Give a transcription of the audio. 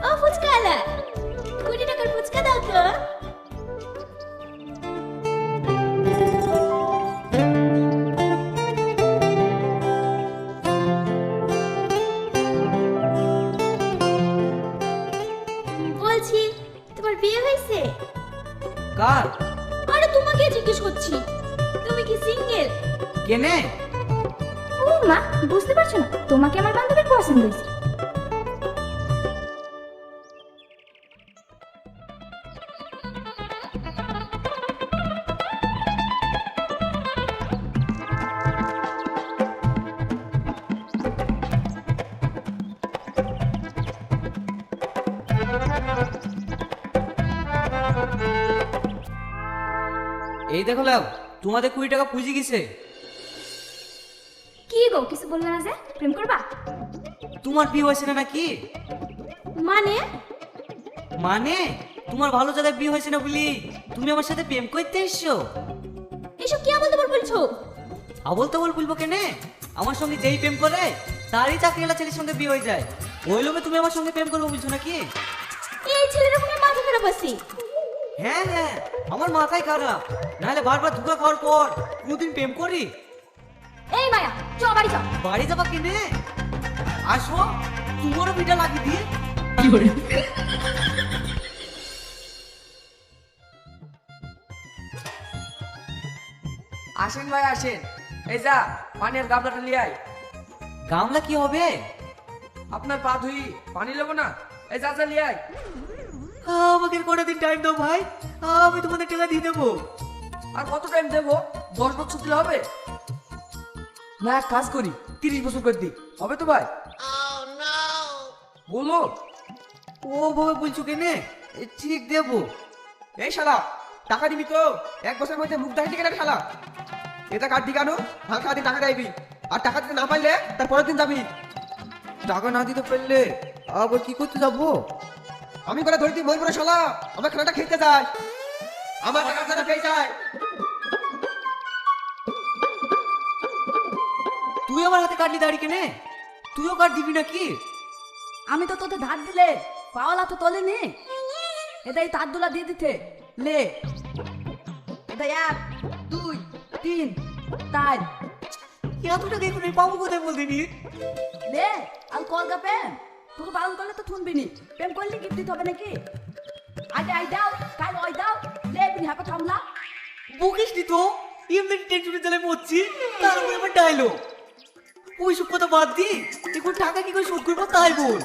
ও ফুচকাওয়ালা, 20 টাকার ফুচকা দাও তো। বলছি, তোমার বিয়ে হয়েছে? কার? আরে তোমাকে জিজ্ঞেস করছি, তুমি কি সিঙ্গেল? কেনে? ও মা, বুঝতে পারছো না? তোমাকে আমার বান্ধবীর পছন্দ হয়েছে। এই দেখো লাও, তোমাদের 20 টাকা পুঁজি গেছে। কি গো, কিছু বললে না যে? প্রেম করবা? তোমার বিয়ে হয়েছে না নাকি? মানে? মানে তোমার ভালো জায়গায় বিয়ে হয়েছে না বলি তুমি আমার সাথে প্রেম করতে এসছো? এসব কি বলতে বলছো? আবল তাবল বলবো কেনে? আমার সঙ্গে যেই প্রেম করে তারই চাকরিওয়ালা ছেলের সঙ্গে বিয়ে হয়ে যায়। ওই লোভে তুমি আমার সঙ্গে প্রেম করবো বলছো নাকি? এই ছেলের কোনো মাথা খারাপ আছে? হ্যাঁ হ্যাঁ, আমার মাথায় খারাপ, নাহলে বারবার ধোকা খাওয়ার পর কোনদিন প্রেম করি? এই মায়া, চল বাড়ি যাও। বাড়ি যাবা কেনে? আসো, তোমারও বিটা লাগিয়ে দিয়ে। আসেন ভাই আসেন। এই যা পানি আর গামলাটা নিয়ে আয়। গামলা কি হবে? আপনার পা ধুই, পানি নেবো না? এই যা যা নিয়ে আয়। আমাকে কটা দিন টাইম দাও ভাই, আমি তোমাদের টাকা দিয়ে দেবো। আর কত টাইম দেবো? 10 বছর দিলে হবে না? এক কাজ করি, 30 বছর করে দিই, হবে তো ভাই? বলো। ও বাবা বলছো কেনে? ঠিক দেবো। এই শালা, টাকা দিবি তো? 1 বছরের মধ্যে মুখ দেখাচ্ছি কেন শালা? এটা কাট দি কেন? হালকা দিন টাকা দিবি, আর টাকা দিতে না পারলে তার পরের দিন যাবি। টাকা না দিতে পারলে আবার কি করতে যাবো? আমি করে ধরি তুই মরবো না শালা, আমার খানাটা খেতে যায়, আমার টাকা খানা পেয়ে যায়। তুই আমার হাতে কাটলি দাড়ি কেনে? তুইও কাট দিবি নাকি? আমি তো তোদের ধার দিলে পাওয়ালা তো তোলে নে। এটাই তার দুলা দিয়ে দিতে লে। এটা 1 2 3 4 এত টাকা এখন পাবো কোথায় বলদিনি? লে। আর কলকা প্রেম তোকে বারণ করলে তো শুনবি নি। প্রেম করলে গিফট দিতে হবে নাকি? আজ আই দাও, কাল ওই দাও, লে বিনি হাপা থামলা। বকিস নি তো, এমনি টেনশনে জ্বালে মরছি, তার উপরে আবার ডায়লগ। ওইসব কথা বাদ দি, এখন টাকা কি করে শোধ করবো তাই বল।